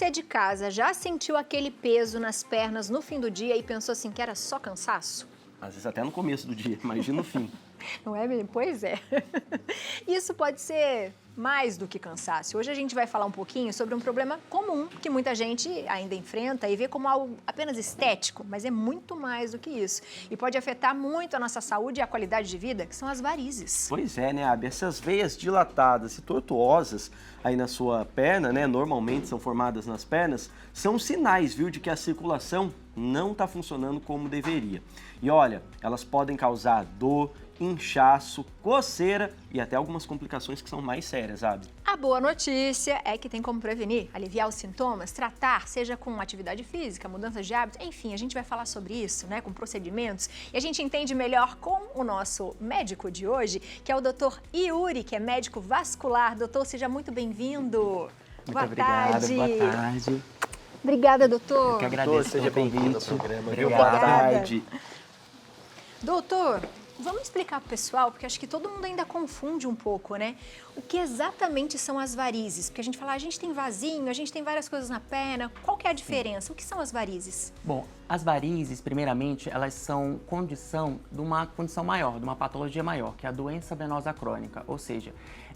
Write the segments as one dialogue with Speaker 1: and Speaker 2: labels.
Speaker 1: Você de casa já sentiu aquele peso nas pernas no fim do dia e pensou assim que era só cansaço?
Speaker 2: Às vezes até no começo do dia, imagina no fim.
Speaker 1: Não é mesmo? Pois é. Isso pode ser mais do que cansaço. Hoje a gente vai falar um pouquinho sobre um problema comum que muita gente ainda enfrenta e vê como algo apenas estético, mas é muito mais do que isso. E pode afetar muito a nossa saúde e a qualidade de vida, que são as varizes.
Speaker 2: Pois é, né, Abi? Essas veias dilatadas e tortuosas aí na sua perna, né, normalmente são formadas nas pernas, são sinais, viu, de que a circulação não está funcionando como deveria. E olha, elas podem causar dor, inchaço, coceira e até algumas complicações que são mais sérias, sabe?
Speaker 1: A boa notícia é que tem como prevenir, aliviar os sintomas, tratar, seja com atividade física, mudanças de hábitos, enfim, a gente vai falar sobre isso, né, com procedimentos, e a gente entende melhor com o nosso médico de hoje, que é o Dr. Yuri, que é médico vascular. Doutor, seja muito bem-vindo.
Speaker 3: Muito obrigado, boa tarde.
Speaker 1: Obrigada, doutor.
Speaker 3: Eu que agradeço.
Speaker 2: Seja
Speaker 3: pelo
Speaker 2: bem-vindo ao
Speaker 3: convite.
Speaker 2: programa, viu?
Speaker 3: Obrigado.
Speaker 2: Boa tarde.
Speaker 1: Doutor, vamos explicar para o pessoal, porque acho que todo mundo ainda confunde um pouco, né? O que exatamente são as varizes? Porque a gente fala, a gente tem vasinho, a gente tem várias coisas na perna, qual que é a diferença? O que são as varizes?
Speaker 3: Bom, as varizes, primeiramente, elas são condição de uma condição maior, de uma patologia maior, que é a doença venosa crônica, ou seja,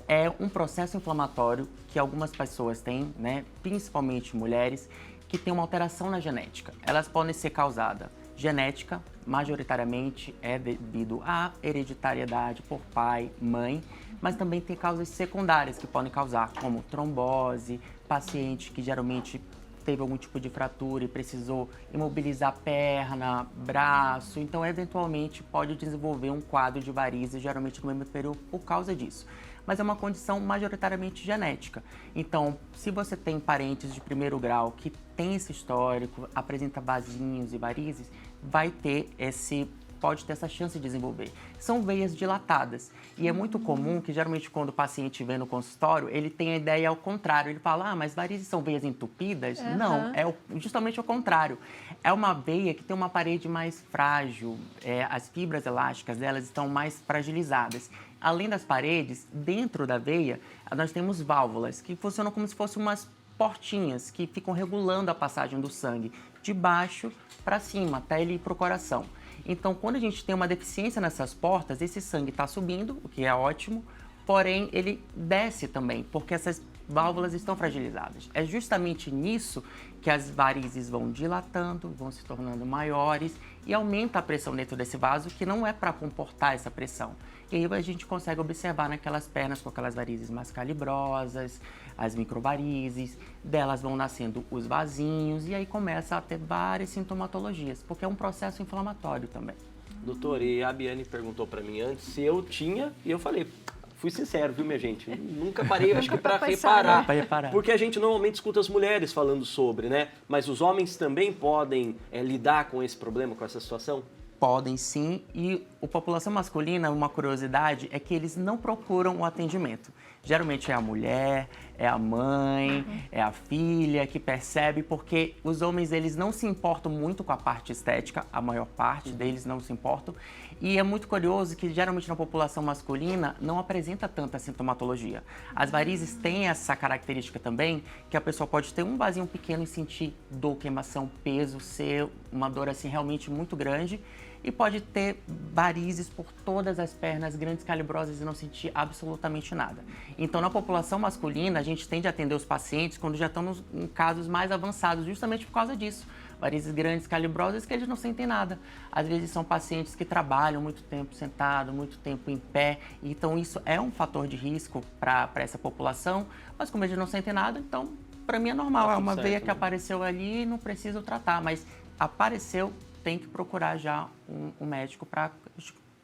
Speaker 3: é um processo inflamatório que algumas pessoas têm, né, principalmente mulheres, que tem uma alteração na genética. Elas podem ser causadas genética, majoritariamente é devido à hereditariedade por pai, mãe, mas também tem causas secundárias que podem causar, como trombose, paciente que geralmente teve algum tipo de fratura e precisou imobilizar perna, braço, então eventualmente pode desenvolver um quadro de varizes, geralmente no mesmo período, por causa disso. Mas é uma condição majoritariamente genética. Então, se você tem parentes de primeiro grau que tem esse histórico, apresenta vasinhos e varizes, pode ter essa chance de desenvolver. São veias dilatadas e é muito comum que geralmente quando o paciente vem no consultório, ele tem a ideia ao contrário. Ele fala, mas varizes são veias entupidas?
Speaker 1: Uhum.
Speaker 3: Não, é justamente o contrário. É uma veia que tem uma parede mais frágil, as fibras elásticas delas estão mais fragilizadas. Além das paredes, dentro da veia, nós temos válvulas que funcionam como se fossem umas portinhas que ficam regulando a passagem do sangue de baixo para cima, até ele ir para o coração. Então, quando a gente tem uma deficiência nessas portas, esse sangue está subindo, o que é ótimo, porém ele desce também, porque essas válvulas estão fragilizadas. É justamente nisso que as varizes vão dilatando, vão se tornando maiores e aumenta a pressão dentro desse vaso, que não é para comportar essa pressão. E aí a gente consegue observar naquelas pernas com aquelas varizes mais calibrosas, as microvarizes, delas vão nascendo os vasinhos e aí começa a ter várias sintomatologias, porque é um processo inflamatório também.
Speaker 2: Doutor, e a Biane perguntou pra mim antes se eu tinha, e eu falei, fui sincero, viu, minha gente? Nunca parei, acho que pra reparar.
Speaker 3: Pra reparar.
Speaker 2: Porque a gente normalmente escuta as mulheres falando sobre, né? Mas os homens também podem lidar com esse problema, com essa situação?
Speaker 3: Podem sim, e a população masculina, uma curiosidade, é que eles não procuram o atendimento. Geralmente é a mulher, é a mãe, é a filha que percebe, porque os homens eles não se importam muito com a parte estética, a maior parte deles não se importam. E é muito curioso que geralmente na população masculina não apresenta tanta sintomatologia. As varizes têm essa característica também, que a pessoa pode ter um vasinho pequeno e sentir dor, queimação, peso, ser uma dor assim realmente muito grande. E pode ter varizes por todas as pernas, grandes calibrosas e não sentir absolutamente nada. Então, na população masculina, a gente tende a atender os pacientes quando já estão em casos mais avançados, justamente por causa disso. Varizes grandes, calibrosas, que eles não sentem nada. Às vezes são pacientes que trabalham muito tempo sentado, muito tempo em pé. Então, isso é um fator de risco para essa população. Mas como eles não sentem nada, então, para mim é normal. É uma veia que apareceu ali e não preciso tratar. Mas apareceu, tem que procurar já um médico para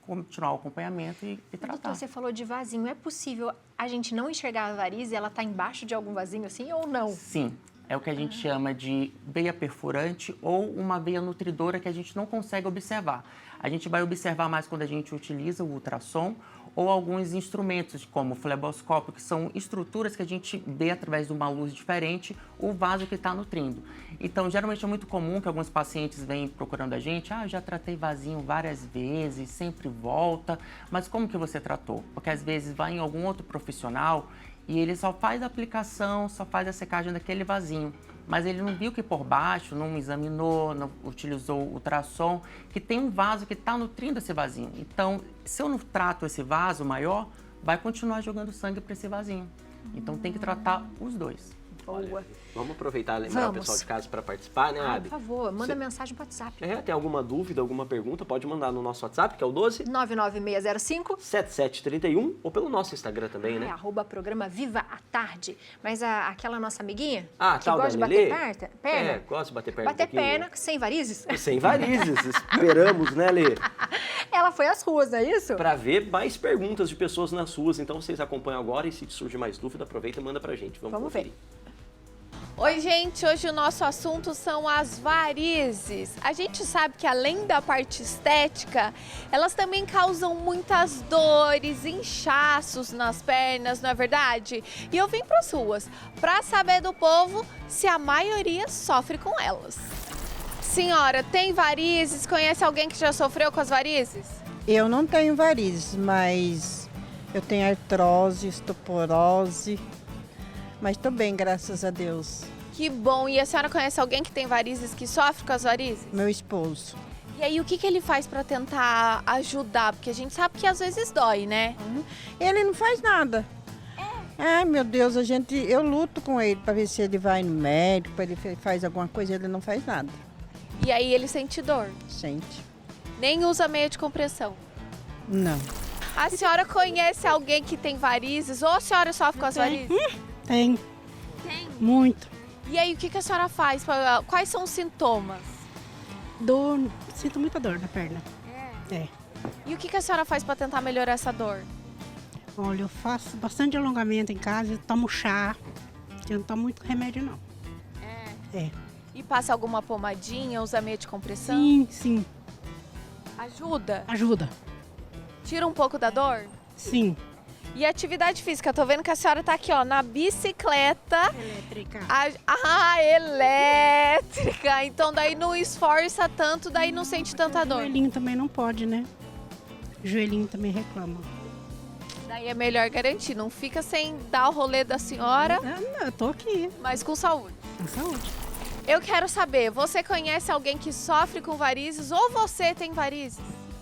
Speaker 3: continuar o acompanhamento e tratar.
Speaker 1: Doutor, você falou de vasinho. É possível a gente não enxergar a variz e ela está embaixo de algum vasinho assim ou não?
Speaker 3: Sim. É o que a gente chama de veia perfurante ou uma veia nutridora que a gente não consegue observar. A gente vai observar mais quando a gente utiliza o ultrassom ou alguns instrumentos, como o fleboscópio, que são estruturas que a gente vê através de uma luz diferente o vaso que está nutrindo. Então, geralmente é muito comum que alguns pacientes venham procurando a gente, eu já tratei vasinho várias vezes, sempre volta, mas como que você tratou? Porque às vezes vai em algum outro profissional e ele só faz a aplicação, só faz a secagem daquele vasinho. mas ele não viu que por baixo, não examinou, não utilizou o ultrassom, que tem um vaso que está nutrindo esse vasinho. Então, se eu não trato esse vaso maior, vai continuar jogando sangue para esse vasinho. Então, tem que tratar os dois.
Speaker 1: Boa.
Speaker 2: Vamos aproveitar e lembrar o pessoal de casa para participar, né, Abi?
Speaker 1: Por favor, manda mensagem pro WhatsApp.
Speaker 2: Tem alguma dúvida, alguma pergunta, pode mandar no nosso WhatsApp, que é o 12
Speaker 1: 99605
Speaker 2: 7731, ou pelo nosso Instagram também, né?
Speaker 1: @programa Viva à Tarde. Mas aquela nossa amiguinha que
Speaker 2: tal
Speaker 1: gosta de
Speaker 2: da
Speaker 1: bater
Speaker 2: Lelê?
Speaker 1: perna.
Speaker 2: Gosta de bater perna
Speaker 1: Bater
Speaker 2: um pouquinho.
Speaker 1: perna sem varizes.
Speaker 2: Sem varizes, esperamos, né, Lê?
Speaker 1: Ela foi às ruas, não é isso?
Speaker 2: Para ver mais perguntas de pessoas nas ruas, então vocês acompanham agora e se surge mais dúvida, aproveita e manda pra gente. Vamos conferir.
Speaker 4: Oi, gente! Hoje o nosso assunto são as varizes. A gente sabe que além da parte estética, elas também causam muitas dores, inchaços nas pernas, não é verdade? E eu vim para as ruas para saber do povo se a maioria sofre com elas. Senhora, tem varizes? Conhece alguém que já sofreu com as varizes?
Speaker 5: Eu não tenho varizes, mas eu tenho artrose, osteoporose, mas estou bem, graças a Deus.
Speaker 4: Que bom! E a senhora conhece alguém que tem varizes, que sofre com as varizes?
Speaker 5: Meu esposo.
Speaker 4: E aí, o que ele faz para tentar ajudar? Porque a gente sabe que às vezes dói, né?
Speaker 5: Ele não faz nada. Ai, meu Deus, eu luto com ele para ver se ele vai no médico, para ele faz alguma coisa, ele não faz nada.
Speaker 4: E aí ele sente dor?
Speaker 5: Sente.
Speaker 4: Nem usa meia de compressão?
Speaker 5: Não.
Speaker 4: A senhora conhece alguém que tem varizes ou a senhora sofre com as varizes?
Speaker 6: Tem.
Speaker 4: Tem.
Speaker 6: Muito.
Speaker 4: E aí, o que a senhora faz? Quais são os sintomas?
Speaker 6: Dor, sinto muita dor na perna. É.
Speaker 4: E o que a senhora faz para tentar melhorar essa dor?
Speaker 6: Olha, eu faço bastante alongamento em casa, eu tomo chá. Eu não tomo muito remédio, não. É.
Speaker 4: E passa alguma pomadinha, usa meia de compressão?
Speaker 6: Sim, sim.
Speaker 4: Ajuda?
Speaker 6: Ajuda.
Speaker 4: Tira um pouco da dor?
Speaker 6: Sim.
Speaker 4: E atividade física? Tô vendo que a senhora tá aqui, ó, na bicicleta.
Speaker 6: Elétrica.
Speaker 4: Elétrica! Então daí não esforça tanto, daí não sente tanta
Speaker 6: O
Speaker 4: dor.
Speaker 6: joelhinho também não pode, né? O joelhinho também reclama.
Speaker 4: Daí é melhor garantir, não fica sem dar o rolê da senhora,
Speaker 6: Não, eu tô aqui,
Speaker 4: mas com saúde.
Speaker 6: com saúde.
Speaker 4: Eu quero saber, você conhece alguém que sofre com varizes ou você tem varizes?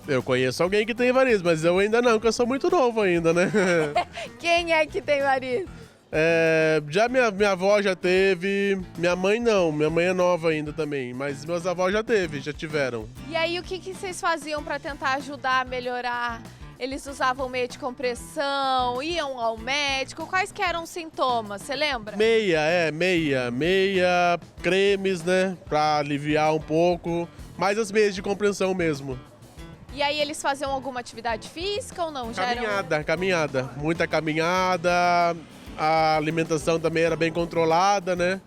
Speaker 7: Eu conheço alguém que tem varizes, mas eu ainda não, porque eu sou muito novo ainda, né?
Speaker 4: Quem é que tem varizes?
Speaker 7: Já minha avó já teve, minha mãe não, minha mãe é nova ainda também, mas meus avós já tiveram.
Speaker 4: E aí, o que vocês faziam para tentar ajudar a melhorar? Eles usavam meia de compressão, iam ao médico, quais que eram os sintomas, você lembra?
Speaker 7: Meia, cremes, né, pra aliviar um pouco, mais as meias de compressão mesmo.
Speaker 4: E aí, eles faziam alguma atividade física ou não? Já eram-
Speaker 7: Caminhada, muita caminhada, a alimentação também era bem controlada, né,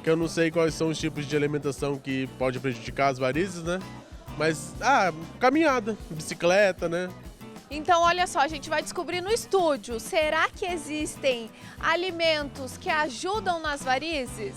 Speaker 7: que eu não sei quais são os tipos de alimentação que pode prejudicar as varizes, né, mas, caminhada, bicicleta, né.
Speaker 4: Então, olha só, a gente vai descobrir no estúdio. Será que existem alimentos que ajudam nas varizes?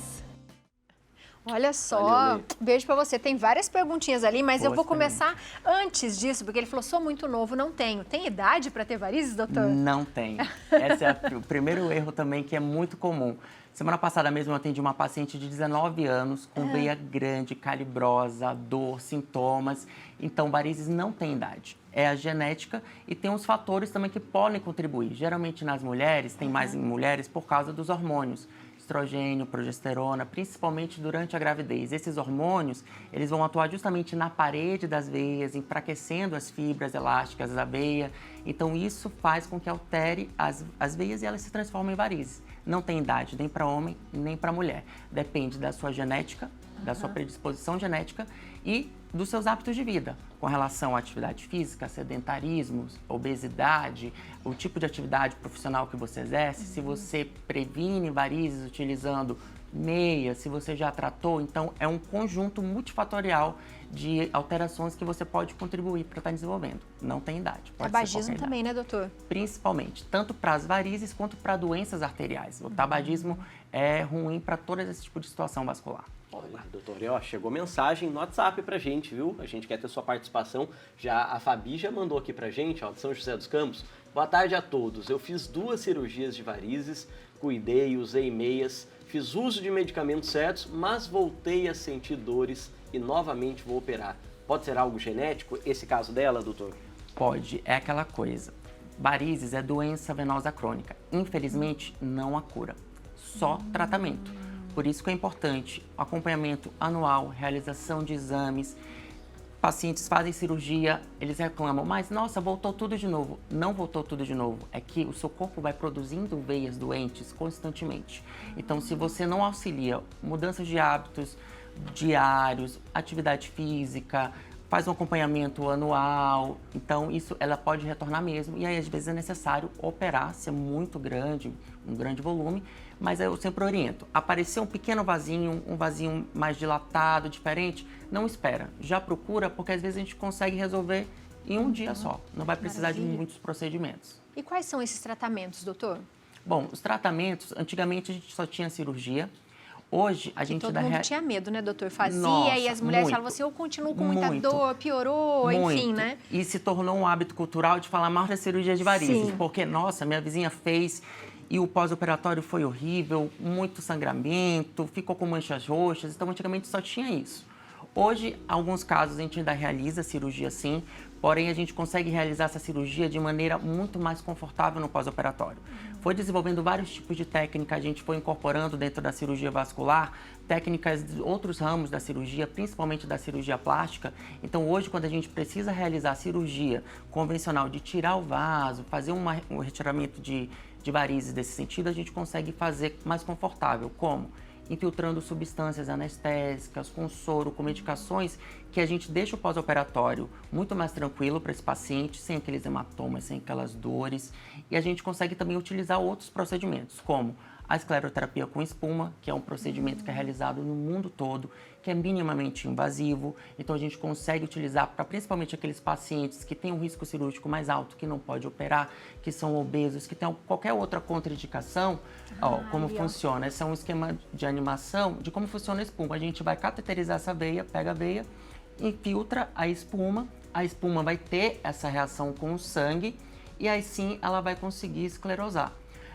Speaker 1: Olha só,
Speaker 2: Valeu, Lê.
Speaker 1: beijo pra você. Tem várias perguntinhas ali, mas eu
Speaker 3: Boas
Speaker 1: vou
Speaker 3: também.
Speaker 1: começar antes disso, porque ele falou, sou muito novo, não tenho. Tem idade pra ter varizes, doutor?
Speaker 3: Não tem. Esse é o primeiro erro também que é muito comum. Semana passada mesmo eu atendi uma paciente de 19 anos com veia grande, calibrosa, dor, sintomas. Então, varizes não tem idade. É a genética e tem uns fatores também que podem contribuir. Geralmente nas mulheres, tem mais em mulheres por causa dos hormônios. Estrogênio, progesterona, principalmente durante a gravidez. Esses hormônios, eles vão atuar justamente na parede das veias, enfraquecendo as fibras elásticas da veia. Então, isso faz com que altere as veias e elas se transformem em varizes. Não tem idade nem para homem, nem para mulher. Depende da sua genética, da sua predisposição genética e dos seus hábitos de vida, com relação à atividade física, sedentarismo, obesidade, o tipo de atividade profissional que você exerce, se você previne varizes utilizando meia, se você já tratou, então é um conjunto multifatorial de alterações que você pode contribuir para estar desenvolvendo. Não tem idade. Pode ser
Speaker 1: Tabagismo
Speaker 3: qualquer
Speaker 1: também, né, doutor?
Speaker 3: Principalmente, tanto para as varizes quanto para doenças arteriais. O tabagismo é ruim para todo esse tipo de situação vascular.
Speaker 2: Olha, doutor, e, ó, chegou mensagem no WhatsApp pra gente, viu? A gente quer ter sua participação. A Fabi já mandou aqui pra gente, ó, de São José dos Campos. Boa tarde a todos. Eu fiz 2 cirurgias de varizes, cuidei, usei meias, fiz uso de medicamentos certos, mas voltei a sentir dores e novamente vou operar. Pode ser algo genético? Esse caso dela, doutor?
Speaker 3: Pode, é aquela coisa. Varizes é doença venosa crônica. Infelizmente, não há cura, só tratamento. Por isso que é importante acompanhamento anual, realização de exames. Pacientes fazem cirurgia, eles reclamam, mas nossa, voltou tudo de novo. Não voltou tudo de novo, é que o seu corpo vai produzindo veias doentes constantemente. Então, se você não auxilia mudanças de hábitos diários, atividade física, faz um acompanhamento anual, então isso ela pode retornar mesmo. E aí, às vezes, é necessário operar, se é muito grande, um grande volume, mas eu sempre oriento. Apareceu um pequeno vasinho, um vasinho mais dilatado, diferente, não espera. Já procura, porque às vezes a gente consegue resolver em um dia só. Não vai precisar de muitos procedimentos.
Speaker 1: E quais são esses tratamentos, doutor?
Speaker 3: Bom, os tratamentos, antigamente a gente só tinha cirurgia. Hoje a gente
Speaker 1: todo mundo tinha medo, né, doutor? Fazia
Speaker 3: Nossa,
Speaker 1: e as mulheres
Speaker 3: muito,
Speaker 1: falavam assim, eu continuo com muita
Speaker 3: muito,
Speaker 1: dor, piorou, enfim, né?
Speaker 3: E se tornou um hábito cultural de falar mal da cirurgia de varizes.
Speaker 1: Sim.
Speaker 3: Porque, nossa, minha vizinha fez e o pós-operatório foi horrível, muito sangramento, ficou com manchas roxas. Então, antigamente só tinha isso. Hoje, alguns casos a gente ainda realiza cirurgia sim, porém a gente consegue realizar essa cirurgia de maneira muito mais confortável no pós-operatório. Foi desenvolvendo vários tipos de técnica, a gente foi incorporando dentro da cirurgia vascular técnicas de outros ramos da cirurgia, principalmente da cirurgia plástica. Então hoje, quando a gente precisa realizar a cirurgia convencional de tirar o vaso, fazer um retiramento de varizes desse sentido, a gente consegue fazer mais confortável. Como? Infiltrando substâncias anestésicas, com soro, com medicações que a gente deixa o pós-operatório muito mais tranquilo para esse paciente, sem aqueles hematomas, sem aquelas dores. E a gente consegue também utilizar outros procedimentos, como a escleroterapia com espuma, que é um procedimento que é realizado no mundo todo, que é minimamente invasivo. Então a gente consegue utilizar para principalmente aqueles pacientes que têm um risco cirúrgico mais alto, que não pode operar, que são obesos, que têm qualquer outra contraindicação. Como funciona? Esse é um esquema de animação de como funciona a espuma. A gente vai cateterizar essa veia, pega a veia, infiltra a espuma vai ter essa reação com o sangue e aí sim ela vai conseguir esclerosar.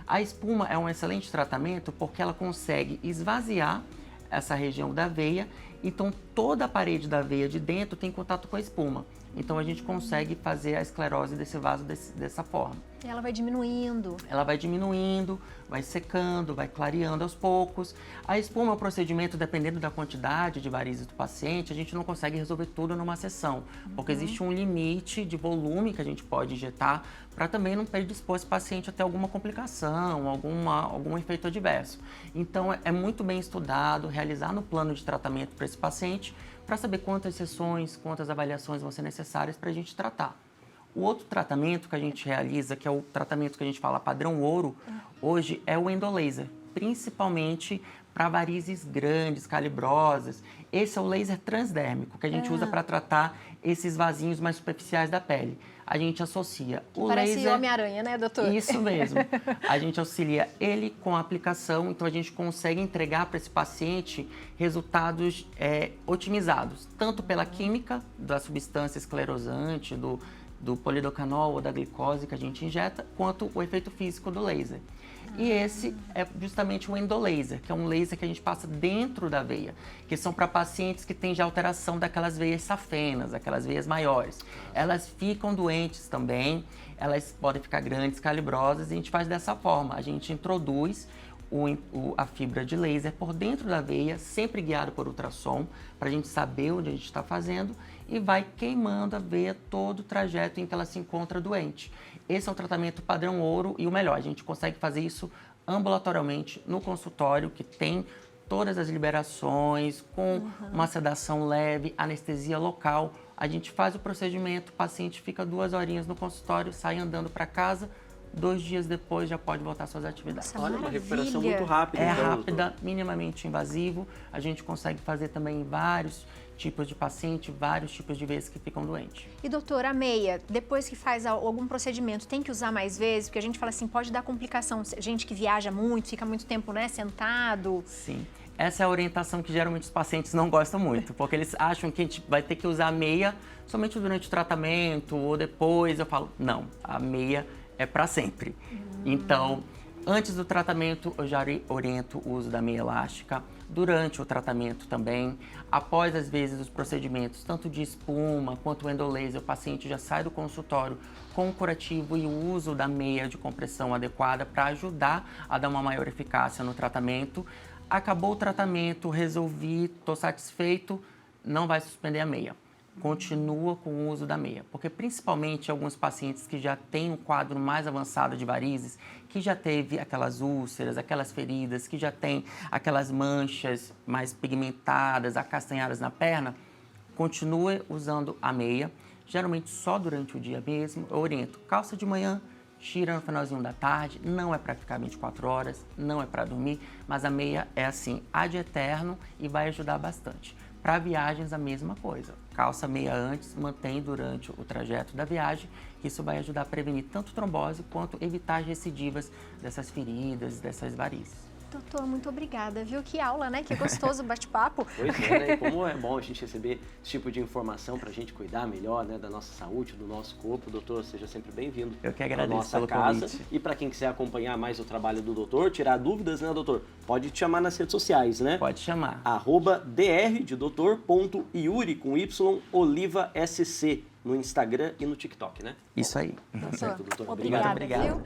Speaker 3: A espuma é um excelente tratamento porque ela consegue esvaziar essa região da veia, então toda a parede da veia de dentro tem contato com a espuma. Então a gente consegue fazer a esclerose desse vaso dessa forma.
Speaker 1: E ela vai diminuindo.
Speaker 3: Ela vai diminuindo, vai secando, vai clareando aos poucos. A espuma é um procedimento, dependendo da quantidade de varizes do paciente, a gente não consegue resolver tudo numa sessão, porque existe um limite de volume que a gente pode injetar para também não predispor esse paciente a ter alguma complicação, algum efeito adverso. Então é muito bem estudado, realizar no plano de tratamento para esse paciente, para saber quantas sessões, quantas avaliações vão ser necessárias para a gente tratar. O outro tratamento que a gente realiza, que é o tratamento que a gente fala padrão ouro, hoje é o endolaser, principalmente para varizes grandes, calibrosas. Esse é o laser transdérmico, que a gente usa para tratar esses vasinhos mais superficiais da pele. A gente associa o
Speaker 1: Parece
Speaker 3: laser...
Speaker 1: Homem-Aranha, né, doutor?
Speaker 3: Isso mesmo. A gente auxilia ele com a aplicação, então a gente consegue entregar para esse paciente resultados otimizados, tanto pela química da substância esclerosante, do polidocanol ou da glicose que a gente injeta, quanto o efeito físico do laser. E esse é justamente o endolaser, que é um laser que a gente passa dentro da veia, que são para pacientes que têm já alteração daquelas veias safenas, aquelas veias maiores. Elas ficam doentes também, elas podem ficar grandes, calibrosas, e a gente faz dessa forma. A gente introduz a fibra de laser por dentro da veia, sempre guiado por ultrassom, para a gente saber onde a gente está fazendo, e vai queimando a veia todo o trajeto em que ela se encontra doente. Esse é o tratamento padrão ouro e o melhor, a gente consegue fazer isso ambulatorialmente no consultório, que tem todas as liberações, com uma sedação leve, anestesia local. A gente faz o procedimento, o paciente fica 2 horinhas no consultório, sai andando para casa, 2 dias depois já pode voltar às suas atividades.
Speaker 1: Nossa,
Speaker 2: Olha, uma
Speaker 1: maravilha.
Speaker 2: recuperação muito rápida.
Speaker 3: É
Speaker 2: então,
Speaker 3: rápida,
Speaker 2: doutor.
Speaker 3: minimamente invasivo. A gente consegue fazer também vários tipos de paciente, vários tipos de vezes que ficam doentes.
Speaker 1: E doutora, a meia, depois que faz algum procedimento, tem que usar mais vezes? Porque a gente fala assim, pode dar complicação. Gente que viaja muito, fica muito tempo, né, sentado.
Speaker 3: Sim. Essa é a orientação que geralmente os pacientes não gostam muito, porque eles acham que a gente vai ter que usar a meia somente durante o tratamento ou depois. Eu falo, não, a meia é para sempre. Então, Antes do tratamento, eu já oriento o uso da meia elástica. Durante o tratamento também. Após, às vezes, os procedimentos, tanto de espuma quanto o endolaser, o paciente já sai do consultório com o curativo e o uso da meia de compressão adequada para ajudar a dar uma maior eficácia no tratamento. Acabou o tratamento, resolvi, estou satisfeito, não vai suspender a meia. Continua com o uso da meia, porque principalmente alguns pacientes que já têm um quadro mais avançado de varizes, que já teve aquelas úlceras, aquelas feridas, que já tem aquelas manchas mais pigmentadas, acastanhadas na perna, continue usando a meia, geralmente só durante o dia mesmo. Eu oriento calça de manhã, tira no finalzinho da tarde, não é para ficar 24 horas, não é para dormir, mas a meia é assim, ad eterno e vai ajudar bastante. Para viagens, a mesma coisa. Calça meia antes, mantém durante o trajeto da viagem. Isso vai ajudar a prevenir tanto trombose quanto evitar recidivas dessas feridas, dessas varizes.
Speaker 1: Doutor, muito obrigada, viu? Que aula, né? Que gostoso o bate-papo.
Speaker 2: Pois é, né? E como é bom a gente receber esse tipo de informação para a gente cuidar melhor, né, da nossa saúde, do nosso corpo. Doutor, seja sempre bem-vindo.
Speaker 3: Eu que agradeço
Speaker 2: nossa
Speaker 3: pelo
Speaker 2: casa.
Speaker 3: convite.
Speaker 2: E para quem quiser acompanhar mais o trabalho do doutor, tirar dúvidas, né, doutor? Pode te chamar nas redes sociais, né?
Speaker 3: Pode chamar.
Speaker 2: @dr de doutor.yuri com Y Oliva SC no Instagram e no TikTok, né?
Speaker 3: Isso aí.
Speaker 2: Tá certo, doutor.
Speaker 1: Obrigada,
Speaker 3: Obrigado.
Speaker 1: viu?